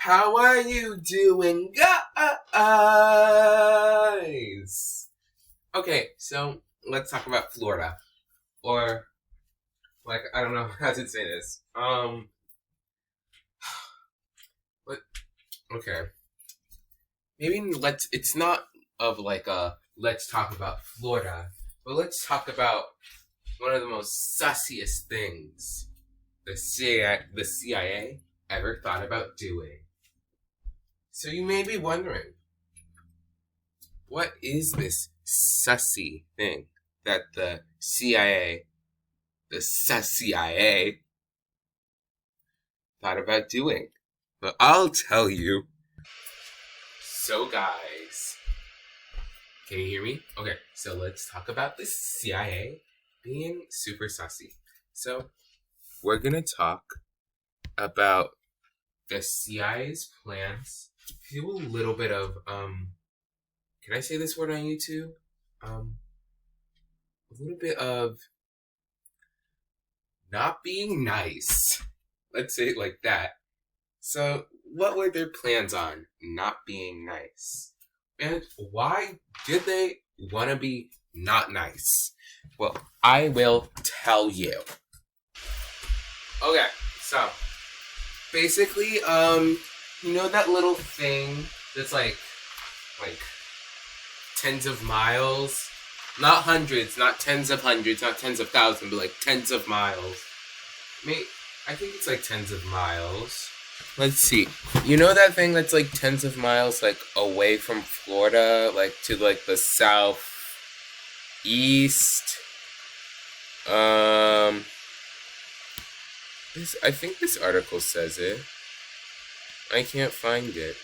How are you doing, guys? Okay, so let's talk about Florida. Or, like, I don't know how to say this. But, okay. Maybe it's not of like let's talk about Florida, but let's talk about one of the most sussiest things the CIA ever thought about doing. So you may be wondering, what is this sussy thing that the Sussy I A, thought about doing? But I'll tell you. So guys, can you hear me? Okay, so let's talk about the CIA being super sussy. So we're gonna talk about the CIA's plans. Do a little bit of can I say this word on YouTube? A little bit of not being nice. Let's say it like that. So what were their plans on not being nice? And why did they want to be not nice? Well, I will tell you. Okay, so basically, you know that little thing that's like tens of miles? Not hundreds, not tens of hundreds, not tens of thousands, but like tens of miles. I think it's like tens of miles. Let's see. You know that thing that's like tens of miles like away from Florida, like to like the southeast? I think this article says it. I can't find it.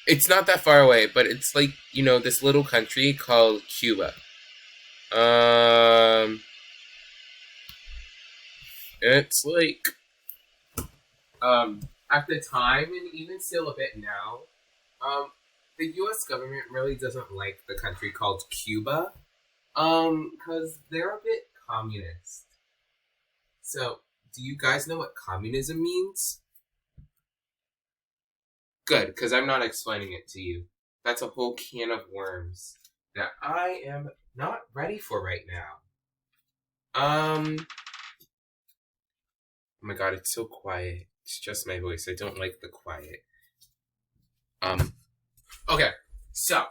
It's not that far away, but it's like, you know, this little country called Cuba. It's like, at the time, and even still a bit now, the U.S. government really doesn't like the country called Cuba, because they're a bit communist. So, do you guys know what communism means? Good, because I'm not explaining it to you. That's a whole can of worms that I am not ready for right now. Oh my god, it's so quiet. It's just my voice. I don't like the quiet. Okay, so.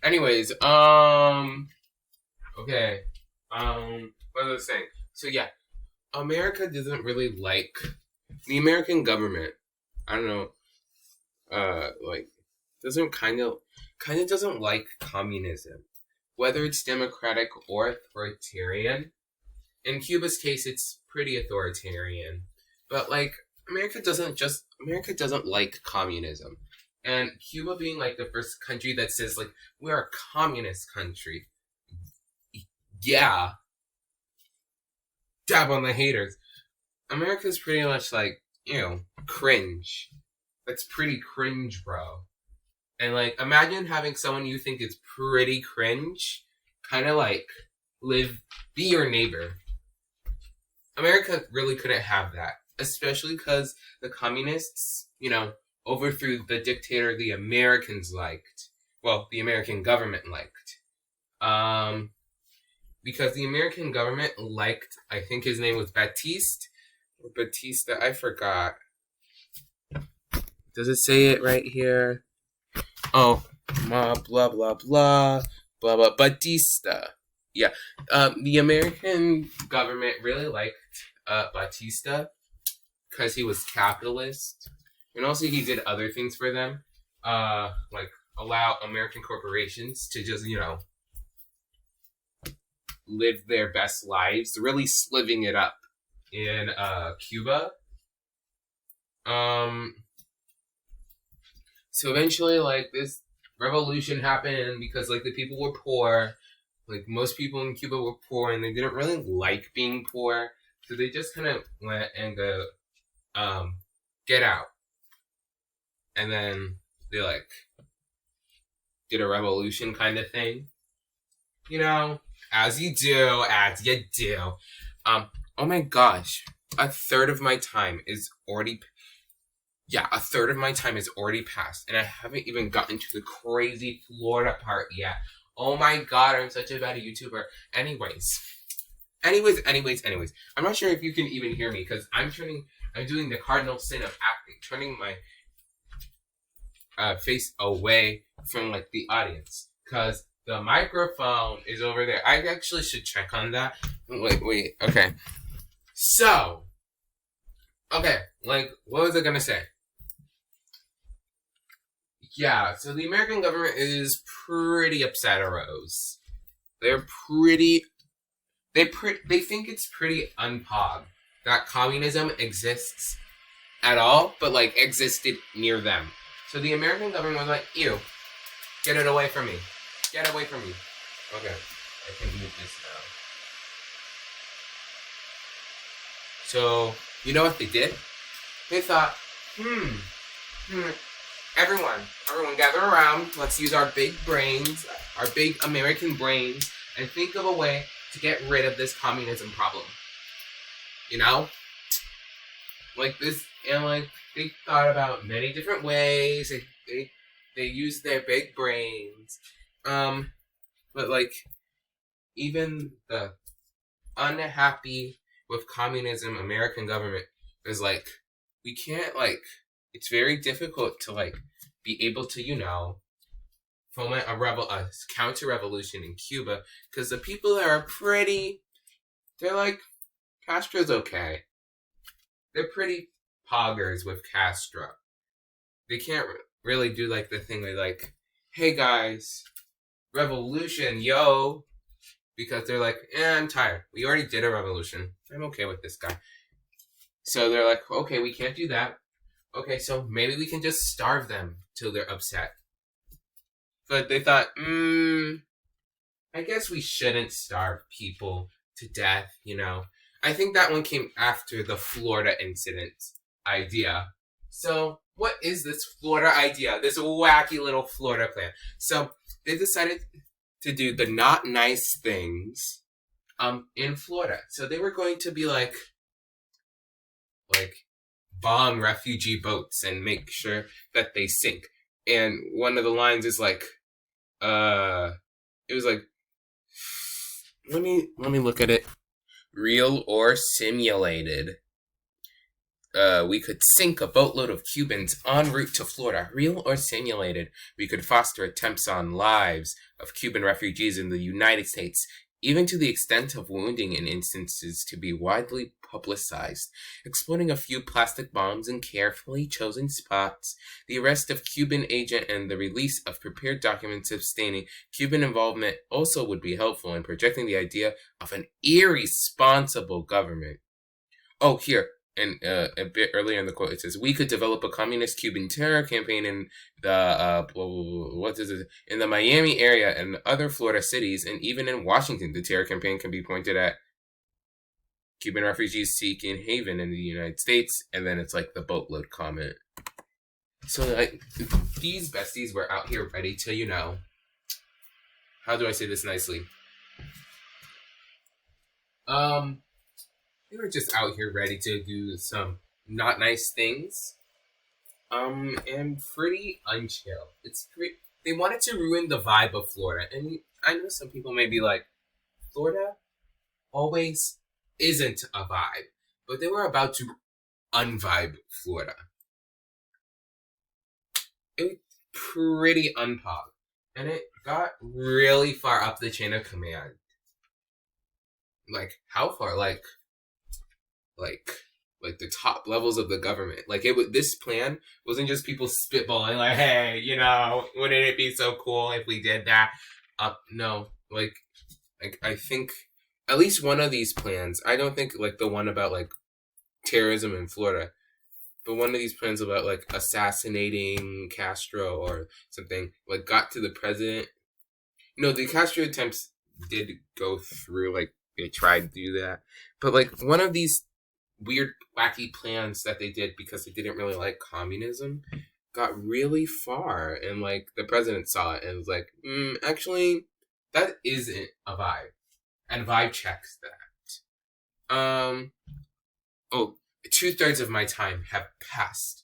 Anyways, okay. What was I saying? So yeah, America doesn't really like the American government. I don't know, doesn't kind of doesn't like communism, whether it's democratic or authoritarian. In Cuba's case, it's pretty authoritarian, but like America doesn't like communism, and Cuba being like the first country that says like we're a communist country, yeah, dab on the haters. America's pretty much like, you know, cringe. That's pretty cringe, bro. And like, imagine having someone you think is pretty cringe, kind of like be your neighbor. America really couldn't have that, especially because the communists, you know, overthrew the dictator the Americans liked. Well, the American government liked. Because the American government liked, I think his name was Batista, I forgot. Does it say it right here? Oh, blah, blah, blah, blah, blah, Batista. Yeah, the American government really liked Batista because he was capitalist. And also he did other things for them. Like allow American corporations to just, you know, live their best lives, really living it up in Cuba. So eventually, like, this revolution happened because, like, the people were poor. Like, most people in Cuba were poor, and they didn't really like being poor. So they just kind of went and go, get out. And then they, like, did a revolution kind of thing. You know, as you do, as you do. Oh my gosh, a third of my time is already. Yeah, a third of my time is already passed, and I haven't even gotten to the crazy Florida part yet. Oh my god, I'm such a bad YouTuber. Anyways. I'm not sure if you can even hear me because I'm doing the cardinal sin of acting, turning my face away from like the audience because the microphone is over there. I actually should check on that. Wait. Okay. So, okay, like, what was I gonna say? Yeah, so the American government is pretty upset at Rose. They're pretty. They think it's pretty unpog that communism exists at all, but like existed near them. So the American government was like, "Ew, get it away from me, get away from me." Okay, I can move this now. So you know what they did? They thought, everyone gather around. Let's use our big brains, our big American brains, and think of a way to get rid of this communism problem. You know? Like this, and like, they thought about many different ways. They used their big brains. But like, even the unhappy with communism American government is like, we can't like, it's very difficult to like be able to, you know, foment a counter revolution in Cuba because the people there are they're like, Castro's okay. They're pretty poggers with Castro. They can't really do like the thing where like, hey guys, revolution, yo, because they're like, I'm tired. We already did a revolution. I'm okay with this guy. So they're like, okay, we can't do that. Okay, so maybe we can just starve them till they're upset. But they thought, I guess we shouldn't starve people to death, you know. I think that one came after the Florida incident idea. So, what is this Florida idea? This wacky little Florida plan. So, they decided to do the not nice things in Florida. So, they were going to be like bomb refugee boats and make sure that they sink. And one of the lines is like, it was like, let me look at it. Real or simulated. We could sink a boatload of Cubans en route to Florida. Real or simulated. We could foster attempts on lives of Cuban refugees in the United States, even to the extent of wounding in instances to be widely publicized, exploding a few plastic bombs in carefully chosen spots, the arrest of Cuban agent and the release of prepared documents sustaining Cuban involvement also would be helpful in projecting the idea of an irresponsible government. Oh, here. And a bit earlier in the quote, it says, "We could develop a communist Cuban terror campaign in the in the Miami area and other Florida cities, and even in Washington. The terror campaign can be pointed at Cuban refugees seeking haven in the United States." And then it's like the boatload comment. So like, these besties were out here ready to, you know, how do I say this nicely? They were just out here ready to do some not nice things. And pretty unchill. They wanted to ruin the vibe of Florida. And I know some people may be like, Florida always isn't a vibe. But they were about to unvibe Florida. It was pretty unpog. And it got really far up the chain of command. Like, how far? Like the top levels of the government. Like this plan wasn't just people spitballing like, hey, you know, wouldn't it be so cool if we did that? No, like I think at least one of these plans, I don't think like the one about like terrorism in Florida, but one of these plans about like assassinating Castro or something, like got to the president. No, the Castro attempts did go through, like they tried to do that. But like one of these weird, wacky plans that they did because they didn't really like communism got really far, and like the president saw it and was like, actually, That isn't a vibe. And vibe checks that. Oh, 2/3 of my time have passed.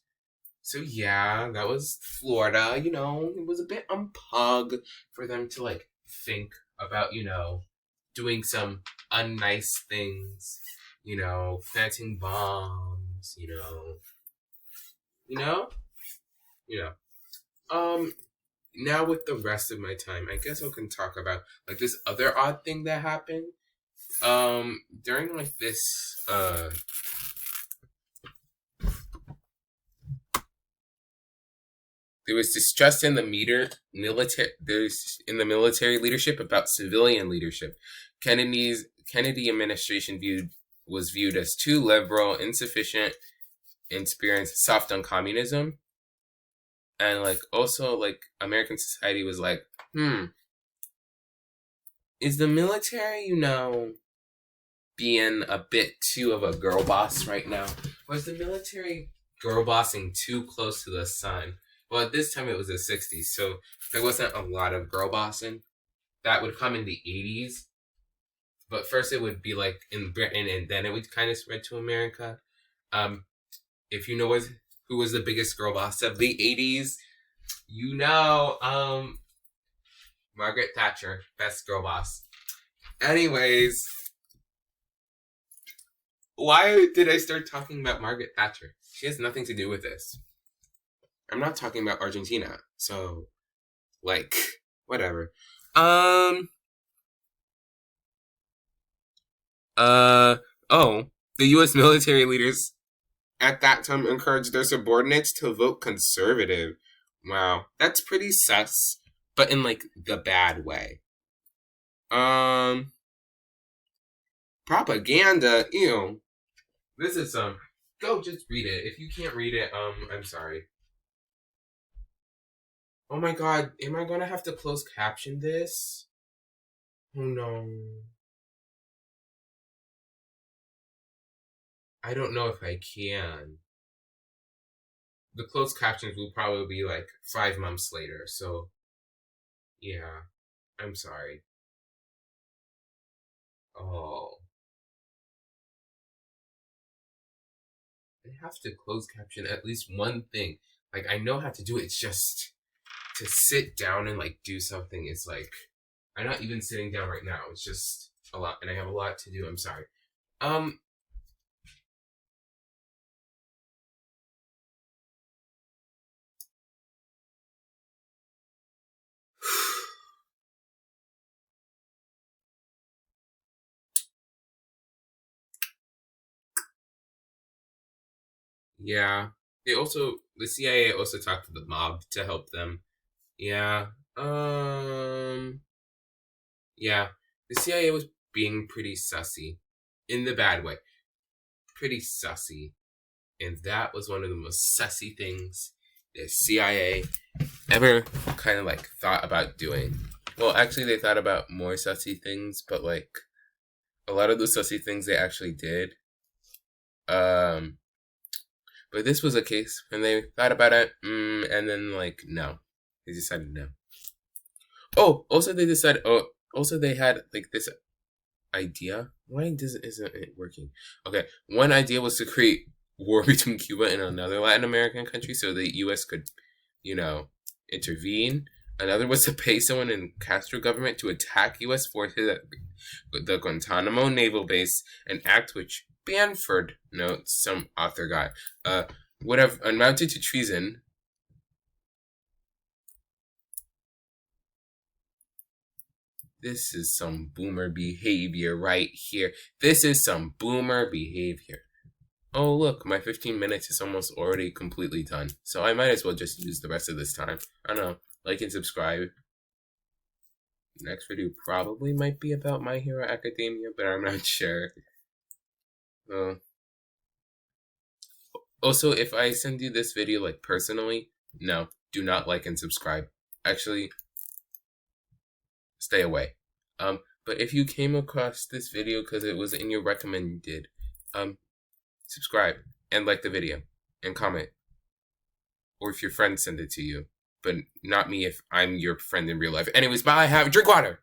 So yeah, that was Florida. You know, it was a bit unpug for them to like think about, doing some unnice things, planting bombs, you know, you know. Now with the rest of my time, I guess I can talk about like this other odd thing that happened. During like this there was distrust in the military leadership about civilian leadership. Kennedy administration was viewed as too liberal, insufficient, experienced, soft on communism, and like also like American society was like, is the military, being a bit too of a girl boss right now? Was the military girl bossing too close to the sun? Well, at this time it was the 60s, so there wasn't a lot of girl bossing. That would come in the 80s. But first it would be like in Britain, and then it would kind of spread to America. If you know who was the biggest girl boss of the 80s, Margaret Thatcher, best girl boss. Anyways, why did I start talking about Margaret Thatcher? She has nothing to do with this. I'm not talking about Argentina, so, like, whatever. The U.S. military leaders at that time encouraged their subordinates to vote conservative. Wow, that's pretty sus, but in, like, the bad way. Propaganda, ew. This is go just read it. If you can't read it, I'm sorry. Oh my god, am I gonna have to close caption this? Oh no. I don't know if I can. The closed captions will probably be like 5 months later, so yeah. I'm sorry. Oh. I have to close caption at least one thing. Like, I know how to do it, it's just to sit down and like do something. It's like I'm not even sitting down right now. It's just a lot, and I have a lot to do. I'm sorry. Yeah. The CIA also talked to the mob to help them. Yeah. Yeah. The CIA was being pretty sussy. In the bad way. Pretty sussy. And that was one of the most sussy things the CIA ever kind of like thought about doing. Well, actually, they thought about more sussy things, but like a lot of the sussy things they actually did. But this was a case when they thought about it, and then like no, they decided no. Oh, also they decided. Oh, also they had like this idea. Why isn't it working? Okay, one idea was to create war between Cuba and another Latin American country so the U.S. could, intervene. Another was to pay someone in Castro government to attack U.S. forces at the Guantanamo naval base, an act which Banford notes, some author guy, would have amounted to treason. This is some boomer behavior right here. This is some boomer behavior. Oh, look, my 15 minutes is almost already completely done. So I might as well just use the rest of this time. I don't know. Like and subscribe. Next video probably might be about My Hero Academia, but I'm not sure. Also, if I send you this video, like, personally, no, do not like and subscribe. Actually, stay away. But if you came across this video because it was in your recommended, subscribe and like the video and comment. Or if your friend send it to you, but not me if I'm your friend in real life. Anyways, bye, drink water!